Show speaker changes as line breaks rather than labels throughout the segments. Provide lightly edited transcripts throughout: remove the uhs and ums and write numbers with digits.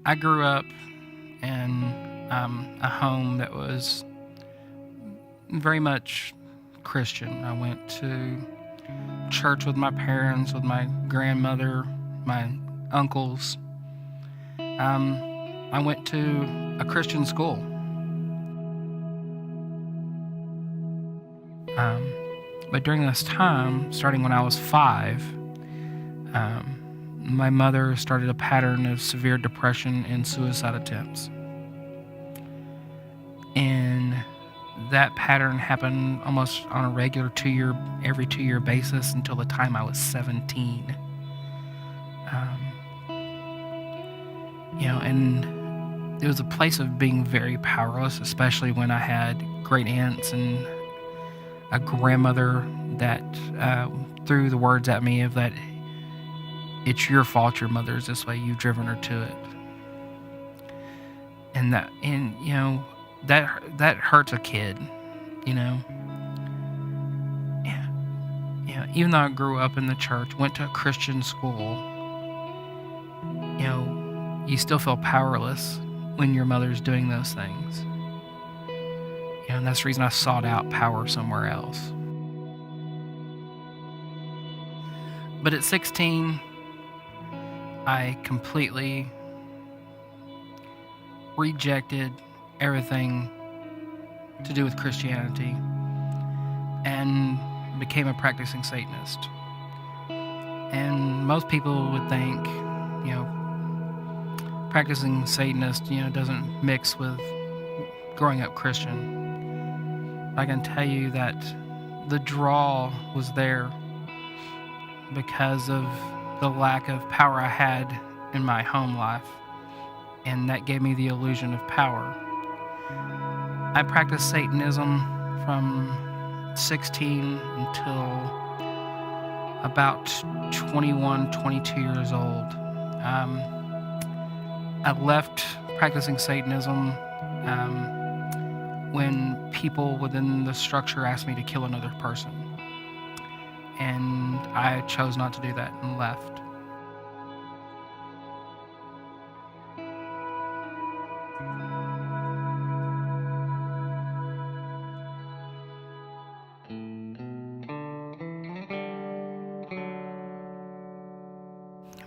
I grew up in a home that was very much Christian. I went to church with my parents, with my grandmother, my uncles. I went to a Christian school. But during this time, starting when I was 5, my mother started a pattern of severe depression and suicide attempts. And that pattern happened almost on a regular every 2-year basis until the time I was 17. And it was a place of being very powerless, especially when I had great aunts and a grandmother that threw the words at me of that it's your fault your mother's this way, you've driven her to it. And that hurts a kid, Yeah. Even though I grew up in the church, went to a Christian school, you still feel powerless when your mother's doing those things. And that's the reason I sought out power somewhere else. But at 16, I completely rejected everything to do with Christianity and became a practicing Satanist. And most people would think, practicing Satanist, doesn't mix with growing up Christian. I can tell you that the draw was there because of the lack of power I had in my home life, and that gave me the illusion of power. I practiced Satanism from 16 until about 21, 22 years old. I left practicing Satanism when people within the structure asked me to kill another person. And I chose not to do that and left.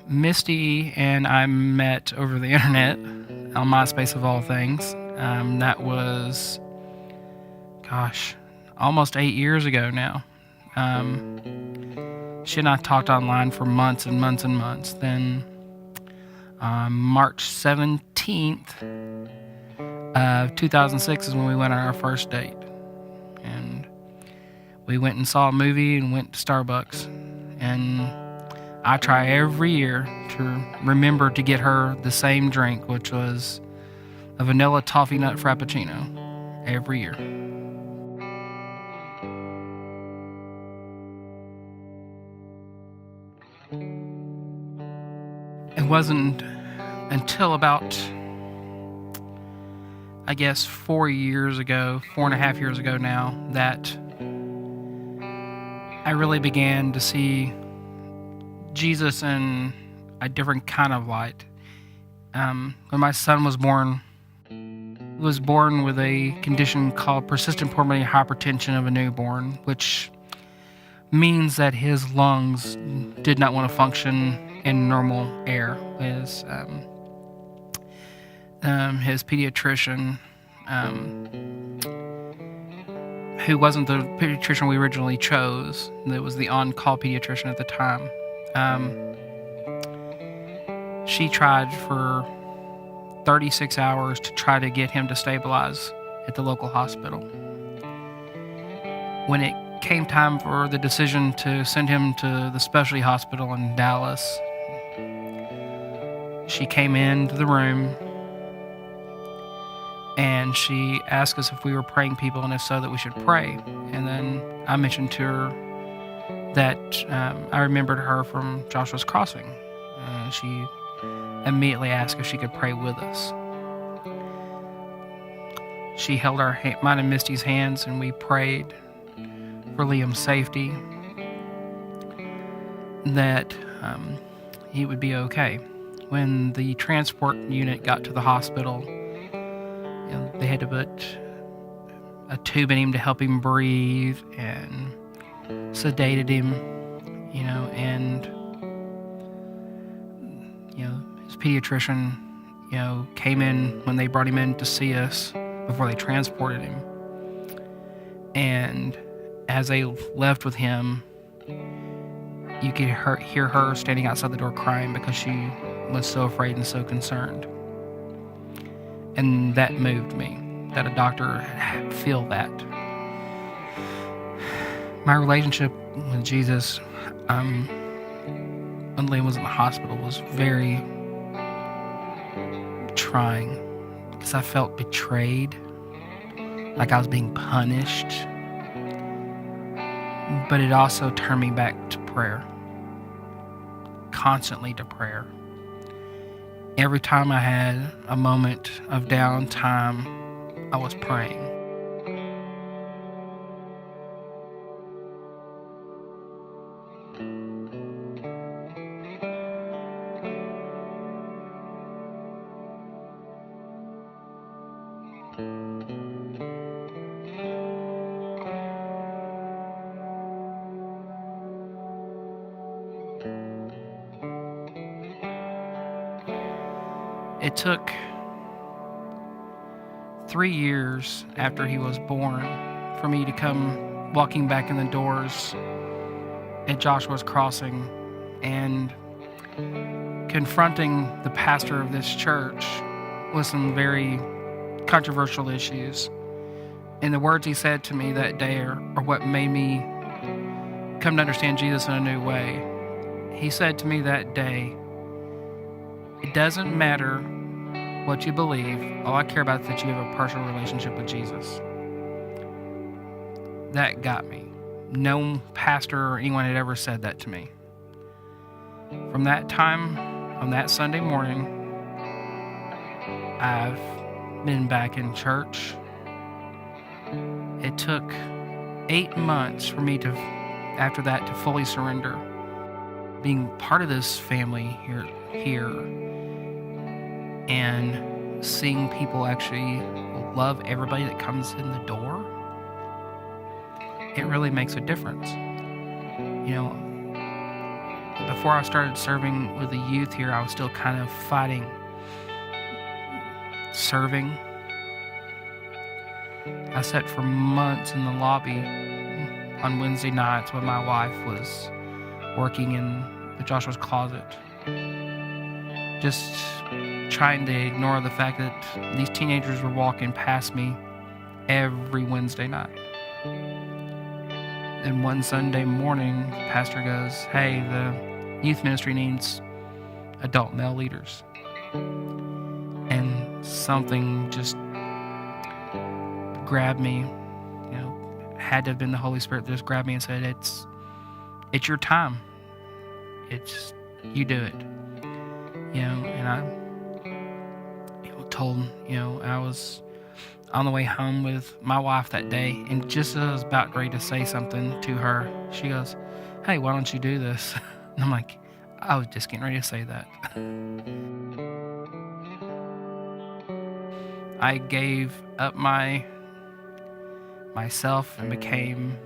Misty and I met over the internet on MySpace of all things. That was, almost 8 years ago now. She and I talked online for months and months and months. Then March 17th of 2006 is when we went on our first date. And we went and saw a movie and went to Starbucks. And I try every year to remember to get her the same drink, which was a vanilla toffee nut frappuccino, every year. It wasn't until about, 4 years ago, 4.5 years ago now, that I really began to see Jesus in a different kind of light. When my son was born, he was born with a condition called persistent pulmonary hypertension of a newborn, which means that his lungs did not want to function in normal air. His pediatrician, who wasn't the pediatrician we originally chose, that was the on-call pediatrician at the time, she tried for 36 hours to try to get him to stabilize at the local hospital. When it came time for the decision to send him to the specialty hospital in Dallas, she came into the room and she asked us if we were praying people, and if so, that we should pray. And then I mentioned to her that I remembered her from Joshua's Crossing. She immediately asked if she could pray with us. She held mine and Misty's hands, and we prayed for Liam's safety, that he would be okay. when the transport unit got to the hospital, they had to put a tube in him to help him breathe and sedated him, and his pediatrician, came in when they brought him in to see us before they transported him. And as they left with him, you could hear her standing outside the door crying because she was so afraid and so concerned. And that moved me, that a doctor had feel that. My relationship with Jesus, when Liam was in the hospital, was very trying because I felt betrayed, like I was being punished. But it also turned me back to prayer, constantly to prayer. Every time I had a moment of downtime, I was praying. It took 3 years after he was born for me to come walking back in the doors at Joshua's Crossing and confronting the pastor of this church with some very controversial issues. And the words he said to me that day are what made me come to understand Jesus in a new way. He said to me that day, "It doesn't matter what you believe. All I care about is that you have a personal relationship with Jesus." That got me. No pastor or anyone had ever said that to me. From that time, on that Sunday morning, I've been back in church. It took 8 months for me after that, to fully surrender. Being part of this family here, and seeing people actually love everybody that comes in the door, it really makes a difference. Before I started serving with the youth here, I was still kind of fighting serving. I sat for months in the lobby on Wednesday nights when my wife was working in the Joshua's closet, just trying to ignore the fact that these teenagers were walking past me every Wednesday night. And one Sunday morning, the pastor goes, "Hey, the youth ministry needs adult male leaders." And something just grabbed me, had to have been the Holy Spirit that just grabbed me and said, it's your time. You do it. And I told, I was on the way home with my wife that day, and just as I was about ready to say something to her, she goes, "Hey, why don't you do this?" And I'm like, I was just getting ready to say that. I gave up myself and became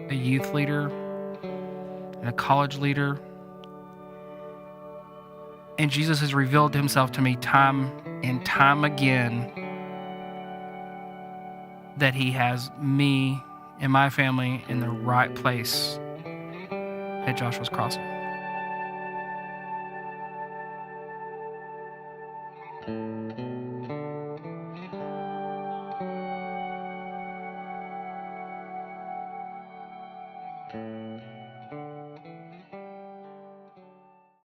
a youth leader and a college leader. And Jesus has revealed himself to me time and time again that he has me and my family in the right place at Joshua's Crossing.